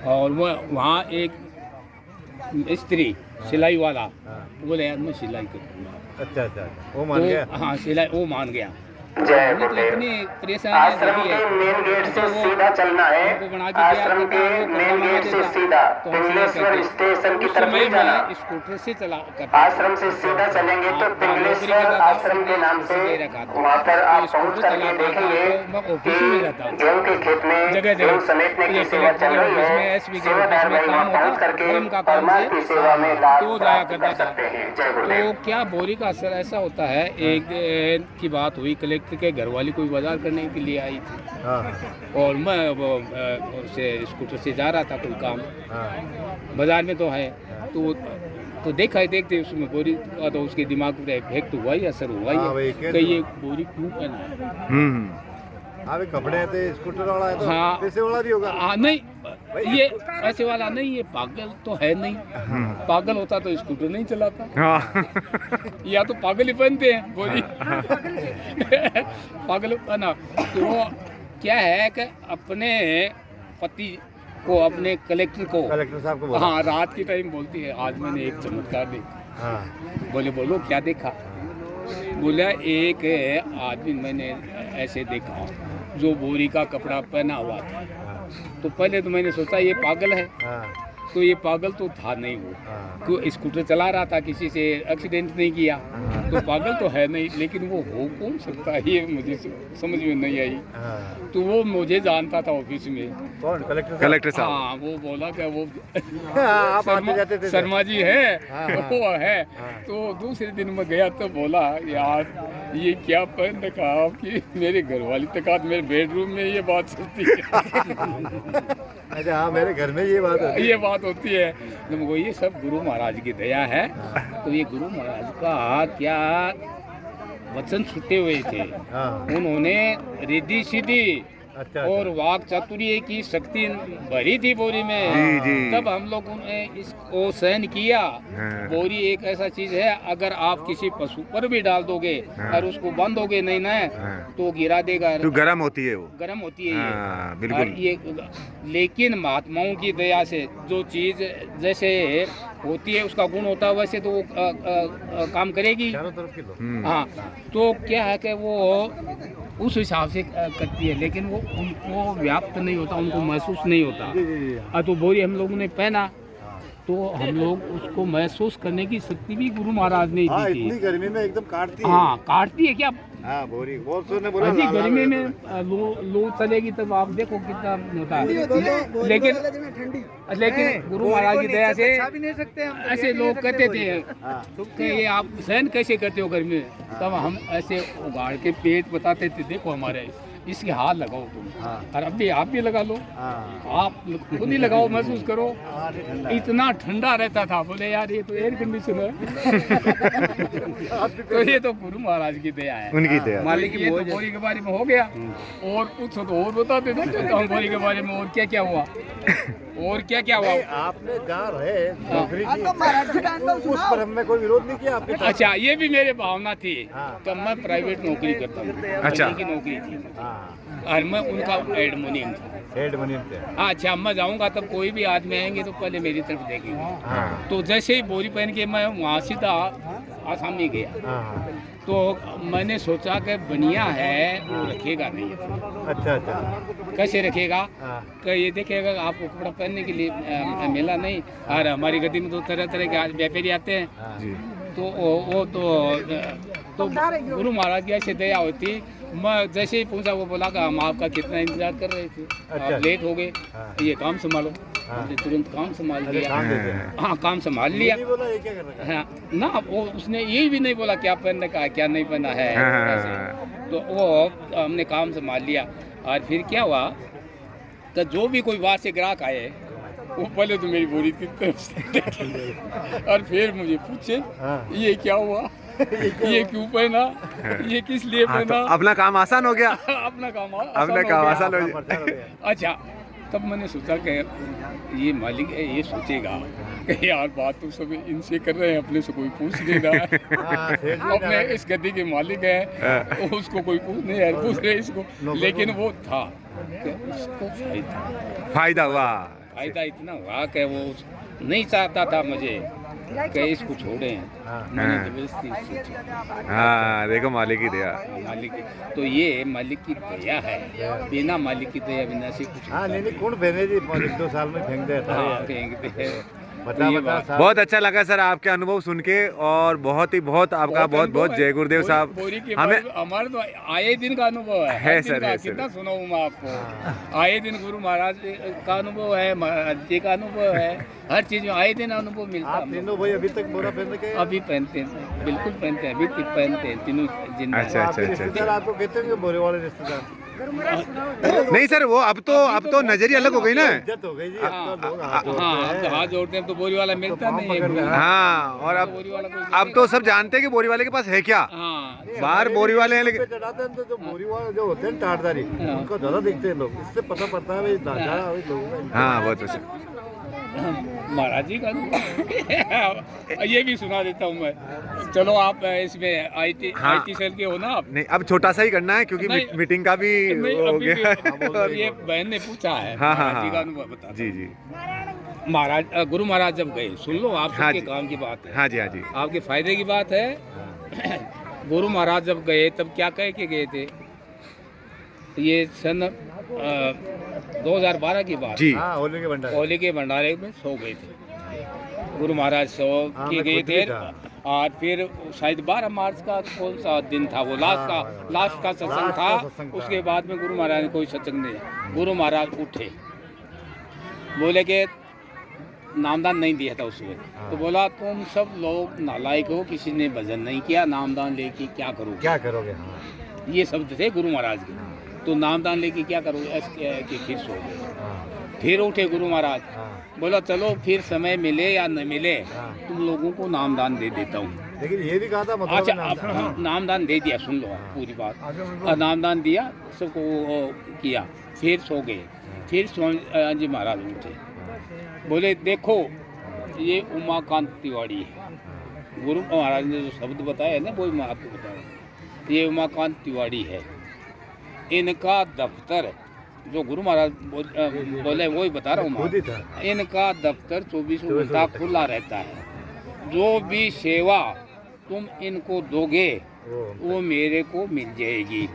और वो वहाँ एक स्त्री सिलाई वाला हाँ। बोले यार मैं सिलाई करूँगा। अच्छा अच्छा, वो मान गया। हाँ सिलाई वो मान गया। जय हमने तो गुरुदेव। इतनी परेशानी आश्रम के मेन गेट से सीधा चलना है। हमको बना के दिया आश्रम करता, के वो मेन कपड़ा गेट से मंगा सीधा देता, तो हम सिलाई पिंगलेश्वर करते। स्टेशन की उस तरफ समय नहीं जाना। मैं स्कूटर से चला करता। आश्रम से सीधा चलेंगे तो नौकरी पिंगलेश्वर करता था, आश्रम के नाम से दे रखा था। वहाँ पर आप तो पहुँच स्कूटर करके चलाता था, देखेंगे तो मैं ऑफिस कि में रहता। गेहूं के खेत में जगह गेहूं समेटने की ये सेवा कलेक्टर चल के रही ऑफिस में, है। एसपी के ऑफिस सेवादार में भाई काम वहाँ पहुँच होता, करके धर्म का और काम माँ से की सेवा में लाभ तो जाया प्राप्त करता कर था। सकते हैं। जय तो गुरुदेव। क्या बोरी का असर ऐसा होता है, एक दिन की बात हुई, कलेक्टर के घरवाली कोई बाजार करने के लिए आई थी हाँ और मैं वो से स्कूटर से जा रहा था कोई काम, हाँ बाजार में तो है। तो देखा ही देखते उसमें बोरी का, तो उसके दिमाग में इफेक्ट हुआ ही, असर हुआ हाँ भाई, ही क्या कि हुआ? ये बोरी क्यों पहना है। हाँ भाई, कपड़े हैं तो स्कूटर वाला है तो हाँ। पैसे वाला भी होगा। नहीं ये ऐसे वाला नहीं, ये पागल तो है नहीं। पागल होता तो स्कूटर नहीं चलाता। या तो पागल ही पहनते हैं बोरी। पागल ना, तो वो क्या है कि अपने पति को, अपने कलेक्टर को, कलेक्टर साहब को बोला। हाँ रात की टाइम बोलती है आज मैंने एक चमत्कार देखा। हाँ बोले बोलो क्या देखा। बोला एक आदमी मैंने ऐसे देखा जो बोरी का कपड़ा पहना हुआ था। तो पहले तो मैंने सोचा ये पागल है, हाँ तो ये पागल तो था नहीं वो, हाँ तो स्कूटर चला रहा था, किसी से एक्सीडेंट नहीं किया, तो पागल तो है नहीं। लेकिन वो हो कौन सकता है, ये मुझे समझ में नहीं आई। हाँ। तो वो मुझे जानता था ऑफिस में। कौन? कलेक्टर साहब। हाँ वो बोला कि वो हाँ, आप आते जाते थे। शर्मा जी है। हाँ, हाँ। वो है। हाँ। तो दूसरे दिन मैं गया तो बोला यार ये क्या पहन रखा आपकी, मेरे घरवाली तक आज मेरे बेडरूम में ये बात चलती है। अच्छा हाँ, मेरे घर में ये बात है। ये बात होती है। तो मुझको ये सब गुरु महाराज की दया है। तो ये गुरु महाराज का क्या वचन छूटे हुए थे, हाँ उन्होंने रिद्धि सिद्धि अच्छा और वाक चातुर्य की शक्ति भरी थी बोरी में। तब हम लोगों ने इसको सहन किया। बोरी एक ऐसा चीज है, अगर आप किसी पशु पर भी डाल दोगे और उसको बांधोगे नहीं ना तो गिरा देगा, तो गर्म होती है वो। गर्म होती है हाँ, ये। बिल्कुल। और ये लेकिन महात्माओं की दया से जो चीज जैसे होती है उसका गुण होता है, वैसे तो वो काम करेगी। चारों तरफ की लो। हाँ तो क्या है कि वो उस हिसाब से करती है, लेकिन वो उनको व्याप्त नहीं होता, उनको महसूस नहीं होता। जी जी जी। तो बोरी हम लोगों ने पहना तो हम लोग उसको महसूस करने की शक्ति भी गुरु महाराज ने हाँ, दी इतनी थी। गर्मी में एकदम काटती है। हाँ काटती है क्या। हाँ बोरी बहुत ने बोला अजी लाल लाल गर्मी हो में जाता लो चलेगी तब आप देखो कितना होता है। लेकिन गुरु महाराज की दया से ऐसे लोग कहते थे है। हाँ कि ये आप सहन कैसे करते हो गर्मी में, तब हम ऐसे उगाड़ के पेट बताते थे देखो हमारे इसके हाथ लगाओ तुम, हाँ और अभी आप भी लगा लो, हाँ आप खुद ही लगाओ, महसूस करो। हाँ, ठंडा। इतना ठंडा रहता था। बोले यार ये तो एयर कंडीशन है। तो ये तो गुरु महाराज की दया है, उनकी दया। मालिक ये तो बोरी के बारे में हो गया। और पूछो तो और बताते थे तो हम बोरी के बारे में और क्या क्या हुआ, और क्या क्या हुआ। नहीं, आपने जहाँ रहे नौकरी की उस पर हमने कोई विरोध नहीं किया आपके तरफ। अच्छा ये भी मेरी भावना थी हाँ। कि मैं प्राइवेट नौकरी करता हूँ। अच्छा। की नौकरी थी हाँ और मैं उनका एडमोनियम था। हेड बनी थे। अच्छा मैं जाऊंगा तब कोई भी आदमी आएंगे तो पहले मेरी तरफ देखेंगे। हाँ तो जैसे ही बोरी पहन के मैं वहाँ सीधा आसाम में गया, हाँ तो मैंने सोचा कि बनिया है वो रखेगा नहीं। अच्छा अच्छा। कैसे रखेगा हाँ कि ये देखेगा आपको कपड़ा पहनने के लिए मिला नहीं। और हमारी गद्दी में तो तरह तरह के आज व्यापारी आते हैं। हाँ जी। तो वो तो गुरु महाराज की ऐसे दया होती। मैं जैसे ही पूछा वो बोला कि हम आपका कितना इंतजार कर रहे थे, अच्छा। आप लेट हो गए, हाँ। ये काम संभालो। हाँ। हमने तुरंत काम संभाल अरे लिया। काम देते हैं। हाँ काम संभाल लिया। नहीं बोला ये क्या कर रहा है। हाँ ना वो उसने यही भी नहीं बोला क्या पहनने का क्या नहीं पहना है। हाँ। ऐसे। तो वो हमने काम संभाल लिया। और फिर क्या हुआ कि जो भी कोई बाहर से ग्राहक आए वो पहले तो मेरी बोरी की तरफ से देखे और फिर मुझे पूछे हाँ। ये क्या हुआ, ये क्यों पहना, ये किस लिए हाँ, तो पहना। अपना काम आसान हो गया। अपना काम अपना काम आसान हो हाँ, गया। प्रचार हो गया। अच्छा तब मैंने सोचा कि ये मालिक है ये सोचेगा कि यार बात तो सब इनसे कर रहे हैं, अपने से कोई पूछ नहीं रहा है। हाँ, सेठ भी अपने नाराज। इस गद्दी के मालिक है उसको कोई पूछ नहीं यार पूछ रहे इसको। नौकर लेकिन को- वो था कि इसको फायदा फायदा हुआ। फायदा इतना हुआ कि वो नहीं चाहता था मुझे कि इसको छोड़े। मैंने जबरदस्ती इसको छोड़ा। हाँ देखो मालिक ही दिया। मालिक तो ये मालिक की दया है, बिना मालिक की दया बिना से कुछ हाँ नहीं नहीं कौन फेंके जी 1-2 साल में फेंक देता है। फेंकते हैं। बता ये बता बात- साहब। बहुत अच्छा लगा सर आपके अनुभव सुन के, और बहुत आपका बहुत बहुत जय गुरुदेव साहब। बोरी के हमें बारे में हमारे तो आए दिन का अनुभव है। है हर दिन सर, का है सर। कितना सुनाऊं मैं आपको। आए दिन गुरु महाराज का अनुभव है, महाराज जी का अनुभव है, हर चीज में आए दिन अनुभव मिलता आप है। तीनों भाई अभी तक बोरा पहन के अभी पहनते हैं, बिल्कुल पहनते हैं, अभी तक पहनते हैं तीनों जिंदा हैं। अच्छा, अच्छा, आपके अच्छा, रिश्तेदार आपको कहते हैं कि बोरे वाले रिश्तेदार नहीं सर, वो अब तो नजरिया अलग हो गई ना। इज्जत हो गई जी। हाँ, अब तो लोग हाथ जोड़ते हाँ, अब तो हैं। हाथ जोड़ते हैं तो बोरी वाला मिलता पाँव नहीं है। पकड़ते हैं। हाँ, और बोरी वाला कोई अब तो सब जानते हैं कि बोरी वाले के पास है क्या। हाँ, बाहर बोरी वाले हैं, लेकिन पे चढ़ाते हैं तो जो बोरी वाले जो होते हैं टाटदारी हाँ। उनको ज्यादा दिखते हैं लोग। इससे पता पड़ता है भाई दादा भाई लोगों का। हाँ बहुत अच्छा। महाराज जी का अनुभव। ये भी सुना देता हूँ मैं। चलो आप इसमें आईटी सेल के हो ना आप? नहीं, अब छोटा सा ही करना है क्योंकि नहीं, मीटिंग का भी नहीं, हो अभी गया। भी ये बहन ने पूछा है। हाँ, हाँ, महाराज जी का हाँ। अनुभव बता। जी जी। महाराज गुरु महाराज जब गए, सुन लो आप हाँ सबके जी। काम की बात है, हाँ जी, हाँ जी। आपके फायदे की बात है। गुरु महाराज जब गए तब क्या कह के गए थे? ये सन 2012 की बात। जी। हाँ होली के भंडार। होली के भंडारे में सो गए थे गुरु महाराज। सो हाँ, के मैं गए खुद भी थे, था। और फिर शायद 12 मार्च का कौन सा दिन था वो, लास्ट का सत्संग लास्ट का सत्संग था। था। उसके बाद में गुरु महाराज ने कोई सत्संग नहीं। गुरु महाराज उठे, बोले कि नामदान नहीं दिया था उसमें। तो बोला तुम सब लोग नालायक हो, किसी ने भजन नहीं किया, नामदान लेके क्या करोगे? क्या करोगे? हाँ ये शब्द थे गुरु महाराज के। तो नामदान लेके क्या करोगे? ऐसे कि फिर सो गए। हाँ फिर उठे गुरु महाराज, हाँ। बोला चलो फिर समय मिले या न मिले हाँ। तुम लोगों को नामदान दे देता हूँ। लेकिन ये भी कहा था मतलब अच्छा, नाम था। अब नामदान दे दिया, सुन लो आप पूरी बात। और नामदान दिया, सबको वो किया, फिर सो गए। फिर स्वामी जी महाराज उठे, बोले देखो ये उमाकांत तिवारी है। गुरु महाराज ने जो शब्द बताया है ना, वो मैं आपको बता रहा हूँ। ये उमाकांत तिवारी है, इनका दफ्तर, जो गुरु महाराज बोले वही बता रहा हूँ खुद ही मैं। था। इनका दफ्तर 24 घंटा खुला रहता है। जो भी सेवा तुम इनको दोगे वो मेरे को मिल जाएगी।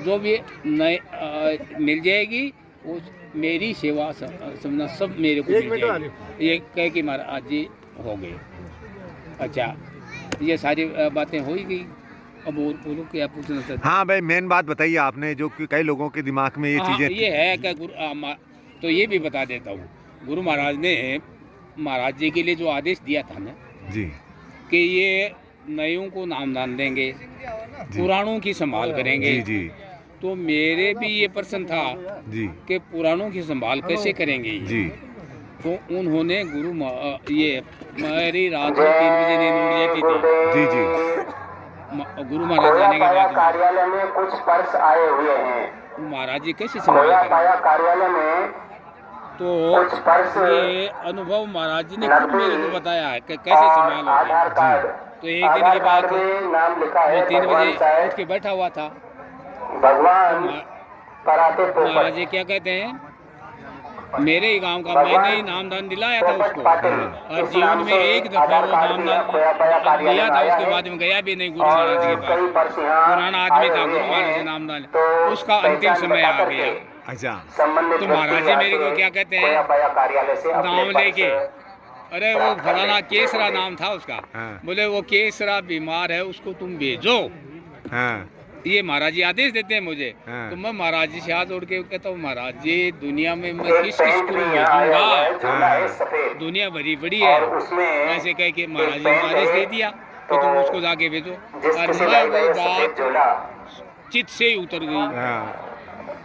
जो भी मिल जाएगी वो मेरी सेवा समझना, सब मेरे को एक मिल मिनट जाएगी। ये कह के महाराज जी हो गए। अच्छा, ये सारी बातें हो ही गई। अब और बोलो क्या पूछना चाहते? हाँ भाई, मेन बात बताइए आपने, जो कि कई लोगों के दिमाग में ये हाँ, चीजें। ये है कि तो ये भी बता देता हूँ। गुरु महाराज ने महाराज जी के लिए जो आदेश दिया था ना जी कि ये नयों को नामदान देंगे, पुराणों की संभाल करेंगे। जी जी तो मेरे भी ये प्रश्न था जी कि पुराणों की संभाल कैसे करेंगे ये? जी। तो उन्होंने ये मेरी रात को 3 बजे नींद उड़ जाती थी। जी जी गुरु महाराज जाने के पाया बाद कार्यालय में कुछ पर्स आए हुए हैं। महाराज जी कैसे खोया संभाल करेंगे? पाया कार्यालय में तो कुछ पर्स, ये अनुभव महाराज जी ने खुद मेरे को बताया है कि कैसे और संभालोगे। आधार कार्ड। तो एक दिन की आधार बात कार्ड है, में नाम लिखा है मैं 3 भगवान बजे साहब। उठ के बैठा हुआ था। भगवान कराते महाराज पोपट। जी क्या कहते हैं, मेरे ही गांव का मैंने ही नामदान दिलाया था उसको, और जीवन में एक दफा वो नामदान दिया था, उसके बाद में गया भी नहीं गुरु महाराज के पास। पुराना आदमी था, गुरु महाराज से नामदान, उसका अंतिम समय आ गया। अच्छा। तो महाराज जी मेरे को क्या कहते हैं, नाम लेके, अरे वो फलाना केसरा नाम था उसका, हाँ। बोले वो केसरा बीमार है, उसको तुम भेजो। हाँ ये महाराज जी आदेश देते हैं मुझे। हाँ। तो मैं महाराज जी से हाथ जोड़ के कहता हूँ, महाराज जी दुनिया में मैं किस किस को भेजूंगा, दुनिया भरी बड़ी है। ऐसे कह के महाराज जी ने आदेश दे दिया कि तुम उसको जाके भेजो। और मैं वो बात चित्त से ही उतर गई। हाँ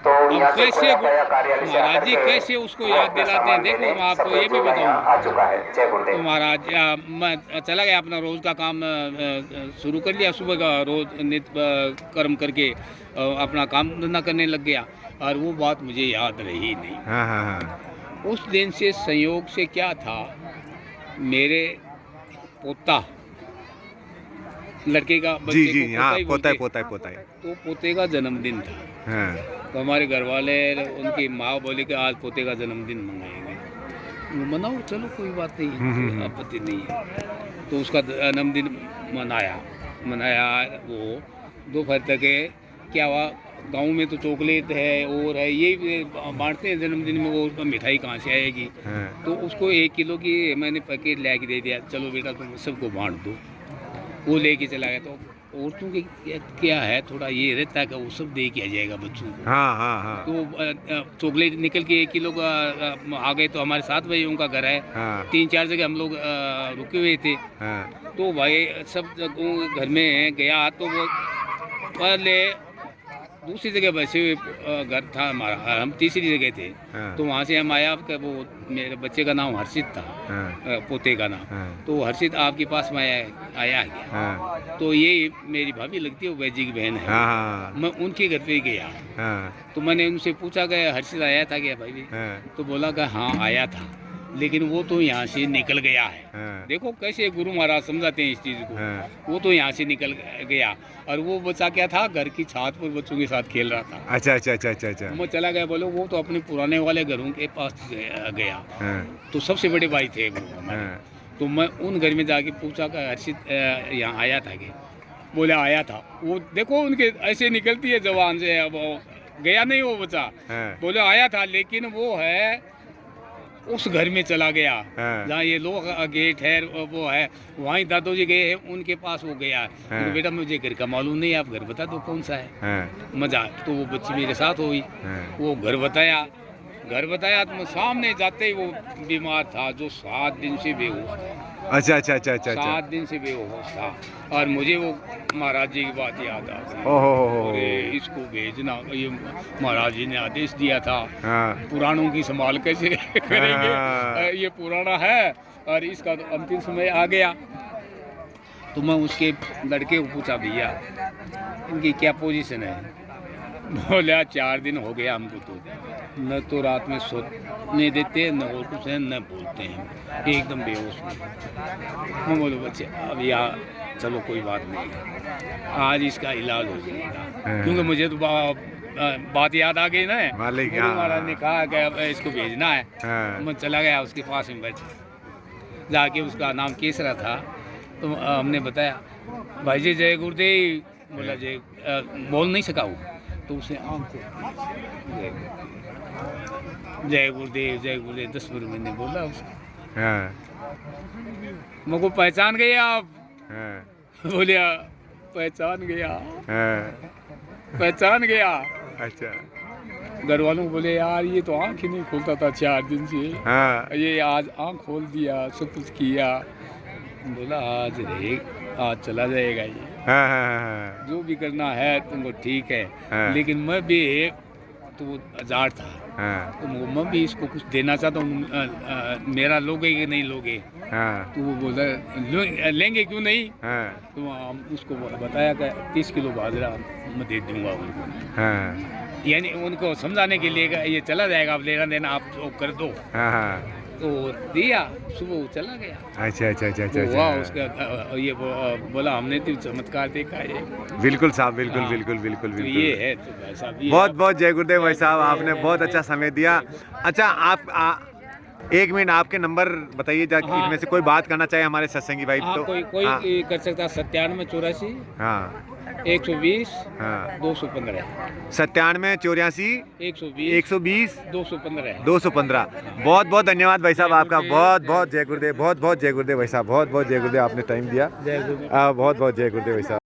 अब कैसे महाराज जी कैसे उसको याद दिलाते हैं, देखो मैं आपको ये भी बताऊँ। तो महाराज मैं चला गया, अपना रोज़ का काम शुरू कर लिया, सुबह का रोज़ नित्य कर्म करके अपना काम धंधा करने लग गया, और वो बात मुझे याद रही नहीं। हाँ हाँ हाँ। उस दिन से संयोग से क्या था, मेरे पोता लड़के का जी बच्चे जी को हाँ, ही पोता है बोलते। पोता है पोता है। तो पोते का जन्मदिन था। हाँ, तो हमारे घर वाले, उनकी माँ बोली कि आज पोते का जन्मदिन मनाएंगे। वो मनाओ, चलो कोई बात नहीं, कोई आपत्ति नहीं है। तो उसका जन्मदिन मनाया वो दोपहर तक है। क्या हुआ, गांव में तो चॉकलेट है और है, ये बांटते हैं जन्मदिन में, वो मिठाई कहाँ से आएगी। हाँ, तो उसको 1 किलो की मैंने पैकेट ला के दे दिया, चलो बेटा तुम सबको बांट दो। वो लेके चला गया। तो औरतों के क्या है, थोड़ा ये रहता है कि वो सब दे के आ जाएगा बच्चों को। हाँ, हाँ, हाँ, तो चॉकलेट निकल के 1 किलो का आ गए। तो हमारे 7 भाई उनका घर है, हाँ, 3-4 जगह हम लोग रुके हुए थे। हाँ, तो भाई सब जगहों घर में गया तो वो पहले दूसरी जगह वैसे घर था हमारा, हम तीसरी जगह थे। हाँ, तो वहाँ से हम आया, कि वो मेरे बच्चे का नाम हर्षित था, हाँ, पोते का नाम। हाँ, तो हर्षित आपके पास में आया गया। हाँ, तो ये मेरी भाभी लगती है, वो वैजी की बहन है। हाँ, मैं उनके घर पे गया। हाँ, तो मैंने उनसे पूछा कि हर्षित आया था क्या भाई? हाँ, तो बोला कि हाँ आया था, लेकिन वो तो यहाँ से निकल गया है। हाँ, देखो कैसे गुरु महाराज समझाते हैं इस चीज़ को। हाँ, वो तो यहाँ से निकल गया, और वो बच्चा क्या था, घर की छत पर बच्चों के साथ खेल रहा था। अच्छा अच्छा अच्छा अच्छा अच्छा, वो चला गया। बोलो वो तो अपने पुराने वाले घरों के पास गया। हाँ, तो सबसे बड़े भाई थे वो हमारे। हाँ, तो मैं उन घर में जाके पूछा कि हर्षित यहाँ आया था क्या? बोले आया था। वो देखो उनके ऐसे निकलती है जवान से, अब वो गया नहीं वो बच्चा। हाँ, बोले आया था, लेकिन वो है उस घर में चला गया हाँ, जहाँ ये लोग गेट है, वो है वहीं दादू जी गए हैं, उनके पास वो गया। हाँ। तो बेटा मुझे घर का मालूम नहीं, आप घर बता दो कौन सा है। हाँ, मजा। तो वो बच्ची मेरे साथ हुई, हाँ, वो घर बताया तो मैं सामने जाते ही वो बीमार था, जो 7 दिन से बेहोश था। अच्छा अच्छा अच्छा अच्छा अच्छा, 7 दिन से बेहोश था। और मुझे वो महाराज जी की बात याद आ गई। ओहो, अरे इसको भेजना, ये महाराज जी ने आदेश दिया था, हाँ, पुराणों की संभाल कैसे करेंगे। हाँ। ये पुराना है और इसका तो अंतिम समय आ गया। तो मैं उसके लड़के को पूछा, भैया इनकी क्या पोजीशन है? बोला 4 दिन हो गया हमको, तो न तो रात में सोने देते, न और कुछ है, न बोलते हैं, एकदम बेहोश में। मैं बोलो बच्चे अब यहाँ चलो कोई बात नहीं, आज इसका इलाज हो जाएगा। क्योंकि मुझे तो बात याद आ गई ना, मालिक, गुरु हाँ। महाराज ने कहा कि अब इसको भेजना है। हाँ, मैं चला गया उसके पास में, बैठा जाके, उसका नाम केसरा था। तो हमने बताया, भाई जी जय गुरुदेव। बोला जय, बोल नहीं सका वो। तो उसे आंख को जय गुरुदेव 10 बार मैंने बोला उसको। हाँ, मुझको पहचान गए आप? हाँ, बोले पहचान गया, हाँ, पहचान गया। अच्छा, घर वालों को बोले यार ये तो आँख ही नहीं खोलता था 4 दिन से, हाँ, ये आज आँख खोल दिया, सब कुछ किया। बोला आज चला जाएगा ये, हाँ, हाँ, हाँ, जो भी करना है तुमको ठीक है। हाँ। लेकिन मैं भी तो वो आज़ाद था, हाँ, तो मैं भी इसको कुछ देना चाहता हूँ, मेरा लोगे कि नहीं लोगे? हाँ, तो वो बोला लेंगे क्यों नहीं। हाँ, तो हम उसको बताया कि 30 किलो बाजरा मैं दे दूंगा उनको, हाँ, यानी उनको समझाने के लिए कि ये चला जाएगा, अब लेना देना आप जो कर दो। हाँ, हाँ, तो दिया, सुबह वो चला गया। अच्छा अच्छा अच्छा अच्छा वो हुआ अच्छा, उसका ये बोला हमने तो चमत्कार देखा है। बिल्कुल साहब, बिल्कुल हाँ। बिल्कुल बिल्कुल तो ये बिल्कुल। है, तो भाई साहब ये बहुत बहुत जय गुरुदेव भाई साहब, आपने बहुत अच्छा समय दिया। अच्छा आप 1 मिनट आपके नंबर बताइए, हाँ। इनमें से कोई बात करना चाहे हमारे सत्संगी भाई हाँ, तो। कोई हाँ, कर सकता। 97 84 हाँ, 120 हाँ, 215 97 84 120 120 215 215। बहुत बहुत धन्यवाद भाई साहब आपका, बहुत बहुत जय गुरुदेव, बहुत बहुत जय गुरुदेव भाई साहब, बहुत बहुत जय गुरुदेव, आपने टाइम दिया। जय गुरुदेव। बहुत बहुत जय गुरुदेव भाई साहब।